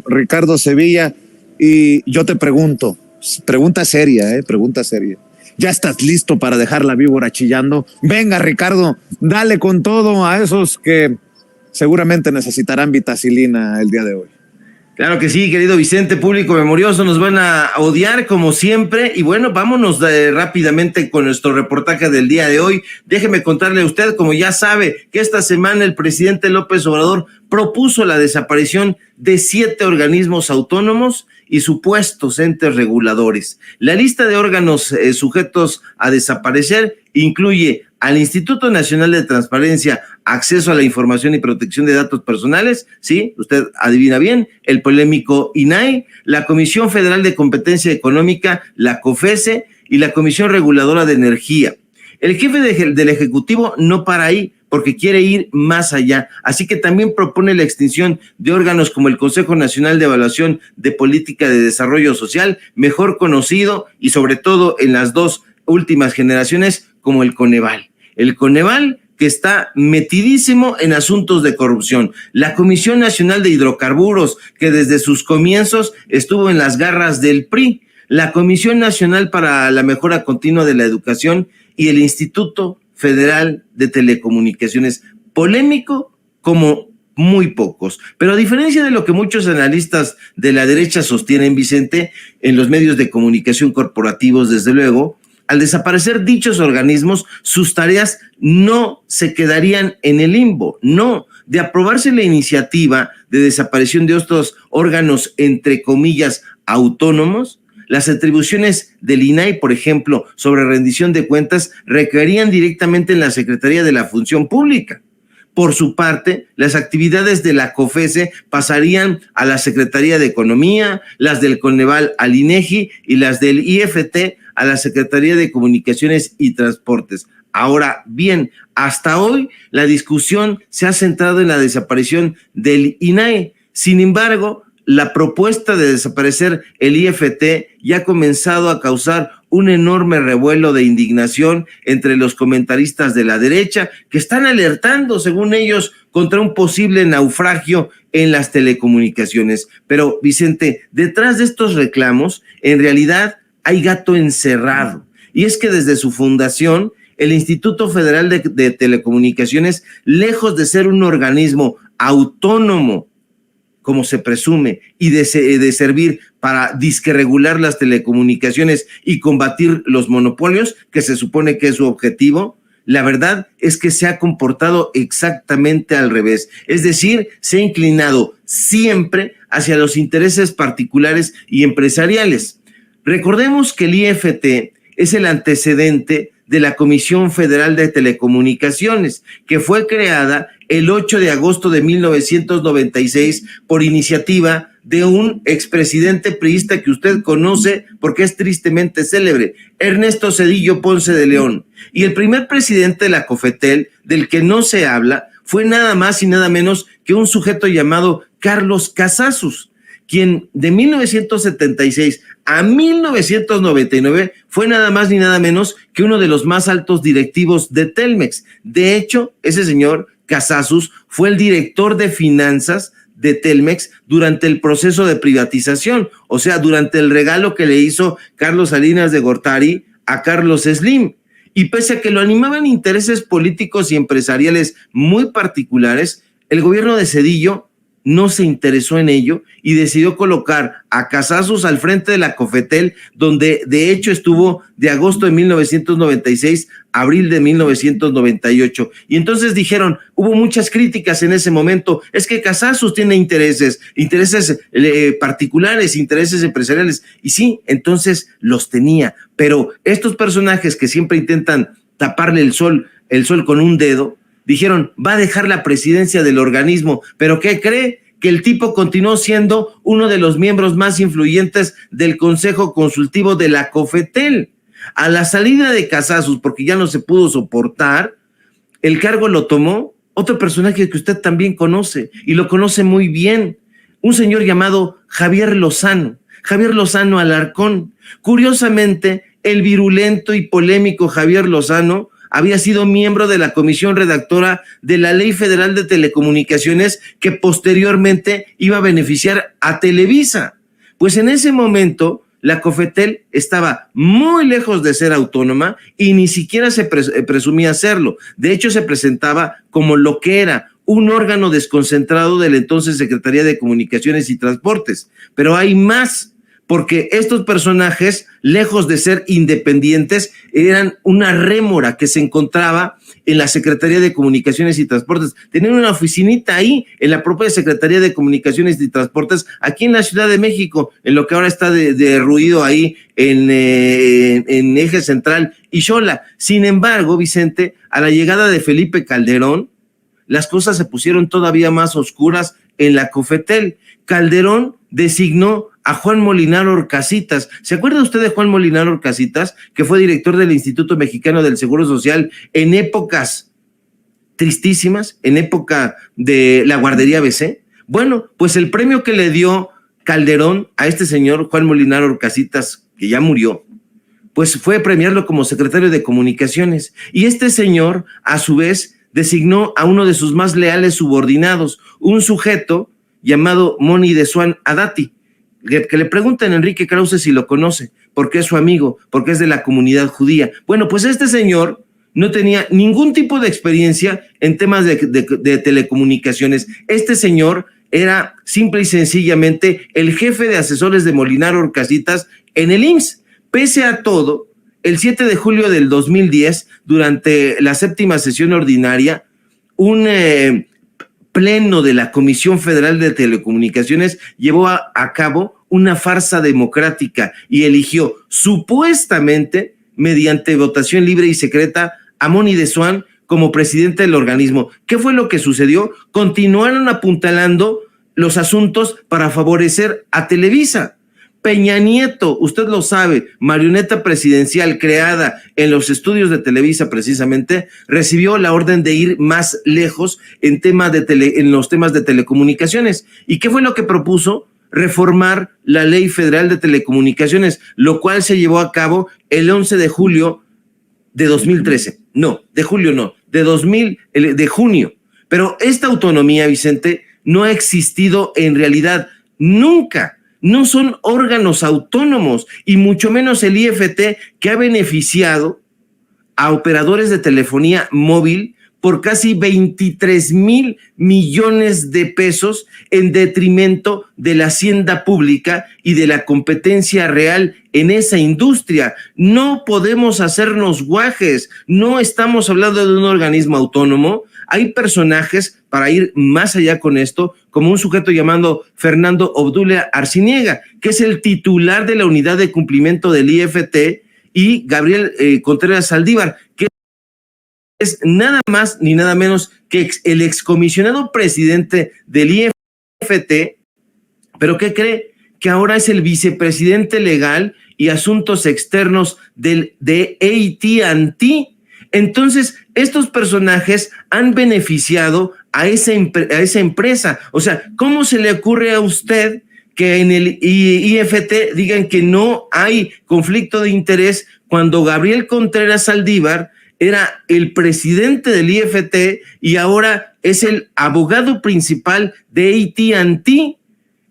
Ricardo Sevilla, y yo te pregunto, pregunta seria, pregunta seria. ¿Ya estás listo para dejar la víbora chillando? Venga, Ricardo, dale con todo a esos que seguramente necesitarán vitacilina el día de hoy. Claro que sí, querido Vicente, público memorioso, nos van a odiar como siempre. Y bueno, vámonos rápidamente con nuestro reportaje del día de hoy. Déjeme contarle a usted, como ya sabe, que esta semana el presidente López Obrador propuso la desaparición de 7 organismos autónomos y supuestos entes reguladores. La lista de órganos sujetos a desaparecer incluye al Instituto Nacional de Transparencia, Acceso a la Información y Protección de Datos Personales, sí, usted adivina bien, el polémico INAI, la Comisión Federal de Competencia Económica, la COFESE, y la Comisión Reguladora de Energía. El jefe del Ejecutivo no para ahí, porque quiere ir más allá, así que también propone la extinción de órganos como el Consejo Nacional de Evaluación de Política de Desarrollo Social, mejor conocido y sobre todo en las 2 últimas generaciones como el Coneval. El Coneval, que está metidísimo en asuntos de corrupción. La Comisión Nacional de Hidrocarburos, que desde sus comienzos estuvo en las garras del PRI. La Comisión Nacional para la Mejora Continua de la Educación y el Instituto Federal de Telecomunicaciones. Polémico como muy pocos. Pero a diferencia de lo que muchos analistas de la derecha sostienen, Vicente, en los medios de comunicación corporativos, desde luego, al desaparecer dichos organismos, sus tareas no se quedarían en el limbo, no. De aprobarse la iniciativa de desaparición de estos órganos, entre comillas, autónomos, las atribuciones del INAI, por ejemplo, sobre rendición de cuentas, recaerían directamente en la Secretaría de la Función Pública. Por su parte, las actividades de la COFESE pasarían a la Secretaría de Economía, las del Coneval al INEGI y las del IFT a la Secretaría de Comunicaciones y Transportes. Ahora bien, hasta hoy la discusión se ha centrado en la desaparición del INAI. Sin embargo, la propuesta de desaparecer el IFT ya ha comenzado a causar un enorme revuelo de indignación entre los comentaristas de la derecha que están alertando, según ellos, contra un posible naufragio en las telecomunicaciones. Pero, Vicente, detrás de estos reclamos, en realidad hay gato encerrado. Y es que desde su fundación, el Instituto Federal de Telecomunicaciones, lejos de ser un organismo autónomo, como se presume, y de servir para disquerregular las telecomunicaciones y combatir los monopolios, que se supone que es su objetivo, la verdad es que se ha comportado exactamente al revés. Es decir, se ha inclinado siempre hacia los intereses particulares y empresariales. Recordemos que el IFT es el antecedente de la Comisión Federal de Telecomunicaciones, que fue creada el 8 de agosto de 1996 por iniciativa de un expresidente priista que usted conoce porque es tristemente célebre, Ernesto Zedillo Ponce de León. Y el primer presidente de la COFETEL, del que no se habla, fue nada más y nada menos que un sujeto llamado Carlos Casasus, quien de 1976 a 1999 fue nada más ni nada menos que uno de los más altos directivos de Telmex. De hecho, ese señor Casasus fue el director de finanzas de Telmex durante el proceso de privatización, o sea, durante el regalo que le hizo Carlos Salinas de Gortari a Carlos Slim. Y pese a que lo animaban intereses políticos y empresariales muy particulares, el gobierno de Zedillo no se interesó en ello y decidió colocar a Casasus al frente de la COFETEL, donde de hecho estuvo de agosto de 1996 a abril de 1998. Y entonces dijeron, hubo muchas críticas en ese momento, es que Casasus tiene intereses particulares, intereses empresariales, y sí, entonces los tenía, pero estos personajes que siempre intentan taparle el sol con un dedo, dijeron, va a dejar la presidencia del organismo, pero ¿qué cree? Que el tipo continuó siendo uno de los miembros más influyentes del Consejo Consultivo de la COFETEL. A la salida de Casasus, porque ya no se pudo soportar, el cargo lo tomó otro personaje que usted también conoce, y lo conoce muy bien, un señor llamado Javier Lozano Alarcón. Curiosamente, el virulento y polémico Javier Lozano había sido miembro de la comisión redactora de la Ley Federal de Telecomunicaciones que posteriormente iba a beneficiar a Televisa. Pues en ese momento la COFETEL estaba muy lejos de ser autónoma y ni siquiera se presumía serlo. De hecho, se presentaba como lo que era un órgano desconcentrado de la entonces Secretaría de Comunicaciones y Transportes. Pero hay más, porque estos personajes, lejos de ser independientes, eran una rémora que se encontraba en la Secretaría de Comunicaciones y Transportes. Tenían una oficinita ahí, en la propia Secretaría de Comunicaciones y Transportes, aquí en la Ciudad de México, en lo que ahora está derruido ahí en Eje Central y Xola. Sin embargo, Vicente, a la llegada de Felipe Calderón, las cosas se pusieron todavía más oscuras en la COFETEL. Calderón designó a Juan Molinaro Orcasitas. ¿Se acuerda usted de Juan Molinaro Orcasitas, que fue director del Instituto Mexicano del Seguro Social en épocas tristísimas, en época de la guardería ABC? Bueno, pues el premio que le dio Calderón a este señor Juan Molinaro Orcasitas, que ya murió, pues fue premiarlo como secretario de Comunicaciones. Y este señor, a su vez, designó a uno de sus más leales subordinados, un sujeto llamado Moni de Swan Adati, que le preguntan a Enrique Krause si lo conoce, porque es su amigo, porque es de la comunidad judía. Bueno, pues este señor no tenía ningún tipo de experiencia en temas de telecomunicaciones. Este señor era simple y sencillamente el jefe de asesores de Molinaro Orcasitas en el IMSS. Pese a todo, el 7 de julio del 2010, durante la 7ª sesión ordinaria, un pleno de la Comisión Federal de Telecomunicaciones llevó a cabo una farsa democrática y eligió supuestamente, mediante votación libre y secreta, a Moni de Swan como presidente del organismo. ¿Qué fue lo que sucedió? Continuaron apuntalando los asuntos para favorecer a Televisa. Peña Nieto, usted lo sabe, marioneta presidencial creada en los estudios de Televisa precisamente, recibió la orden de ir más lejos en los temas de telecomunicaciones. ¿Y qué fue lo que propuso? Reformar la Ley Federal de Telecomunicaciones, lo cual se llevó a cabo el 11 de julio de 2013. No, de julio no, de junio. Pero esta autonomía, Vicente, no ha existido en realidad nunca. No son órganos autónomos y mucho menos el IFT, que ha beneficiado a operadores de telefonía móvil por casi 23,000 millones de pesos en detrimento de la hacienda pública y de la competencia real en esa industria. No podemos hacernos guajes, no estamos hablando de un organismo autónomo. Hay personajes, para ir más allá con esto, como un sujeto llamado Fernando Obdulia Arciniega, que es el titular de la unidad de cumplimiento del IFT, y Gabriel Contreras Saldívar, que es nada más ni nada menos que el excomisionado presidente del IFT, pero ¿qué cree? Que ahora es el vicepresidente legal y asuntos externos de AT&T. Entonces, estos personajes han beneficiado a esa empresa. O sea, ¿cómo se le ocurre a usted que en el IFT digan que no hay conflicto de interés cuando Gabriel Contreras Saldívar era el presidente del IFT y ahora es el abogado principal de AT&T?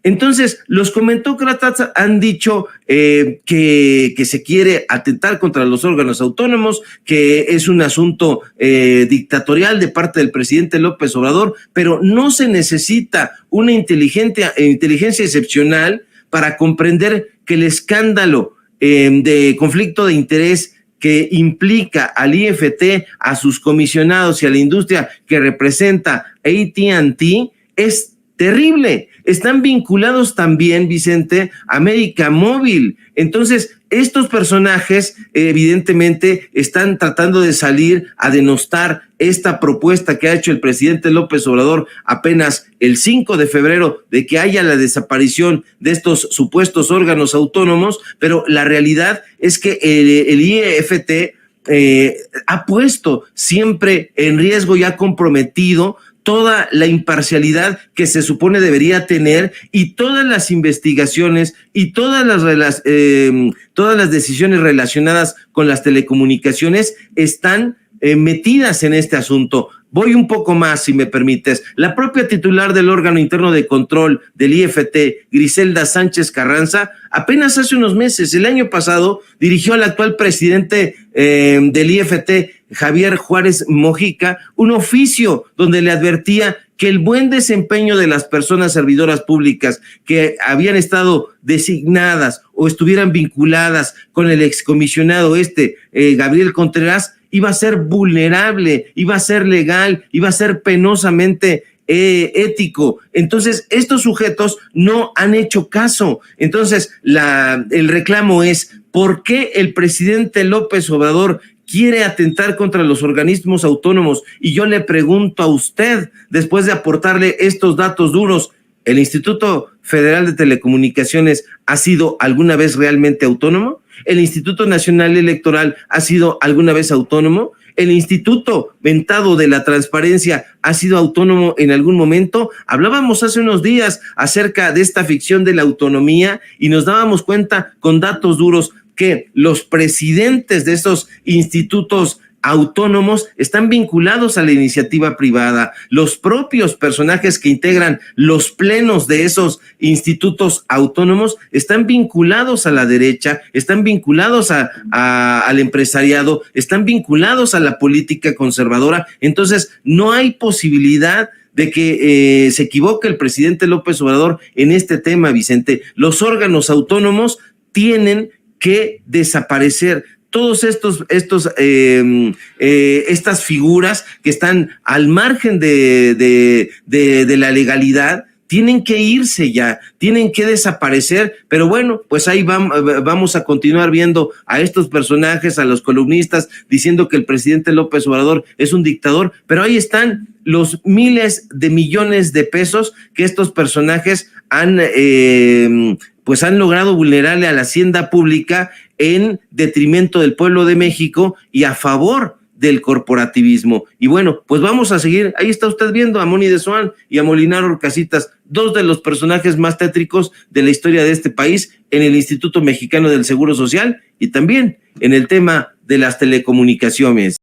Entonces, los comentócratas han dicho que se quiere atentar contra los órganos autónomos, que es un asunto dictatorial de parte del presidente López Obrador, pero no se necesita una inteligencia excepcional para comprender que el escándalo de conflicto de interés que implica al IFT, a sus comisionados y a la industria que representa AT&T es terrible. Están vinculados también, Vicente, a América Móvil. Entonces, estos personajes evidentemente están tratando de salir a denostar esta propuesta que ha hecho el presidente López Obrador apenas el 5 de febrero de que haya la desaparición de estos supuestos órganos autónomos, pero la realidad es que el IFT ha puesto siempre en riesgo y ha comprometido toda la imparcialidad que se supone debería tener, y todas las investigaciones y todas las decisiones relacionadas con las telecomunicaciones están metidas en este asunto. Voy un poco más, si me permites. La propia titular del órgano interno de control del IFT, Griselda Sánchez Carranza, apenas hace unos meses, el año pasado, dirigió al actual presidente del IFT, Javier Juárez Mojica, un oficio donde le advertía que el buen desempeño de las personas servidoras públicas que habían estado designadas o estuvieran vinculadas con el excomisionado Gabriel Contreras, iba a ser vulnerable, iba a ser legal, iba a ser penosamente ético. Entonces, estos sujetos no han hecho caso. Entonces, el reclamo es, ¿por qué el presidente López Obrador quiere atentar contra los organismos autónomos? Y yo le pregunto a usted, después de aportarle estos datos duros, ¿el Instituto Federal de Telecomunicaciones ha sido alguna vez realmente autónomo? ¿El Instituto Nacional Electoral ha sido alguna vez autónomo? ¿El Instituto Ventado de la Transparencia ha sido autónomo en algún momento? Hablábamos hace unos días acerca de esta ficción de la autonomía y nos dábamos cuenta con datos duros que los presidentes de esos institutos autónomos están vinculados a la iniciativa privada. Los propios personajes que integran los plenos de esos institutos autónomos están vinculados a la derecha, están vinculados al empresariado, están vinculados a la política conservadora. Entonces, no hay posibilidad de que se equivoque el presidente López Obrador en este tema, Vicente. Los órganos autónomos tienen que desaparecer. Todos estas figuras que están al margen de la legalidad tienen que irse ya, tienen que desaparecer, pero bueno, pues ahí vamos a continuar viendo a estos personajes, a los columnistas, diciendo que el presidente López Obrador es un dictador, pero ahí están los miles de millones de pesos que estos personajes han logrado vulnerarle a la hacienda pública en detrimento del pueblo de México y a favor del corporativismo. Y bueno, pues vamos a seguir. Ahí está usted viendo a Moni de Swan y a Molinar Orcasitas, dos de los personajes más tétricos de la historia de este país en el Instituto Mexicano del Seguro Social y también en el tema de las telecomunicaciones.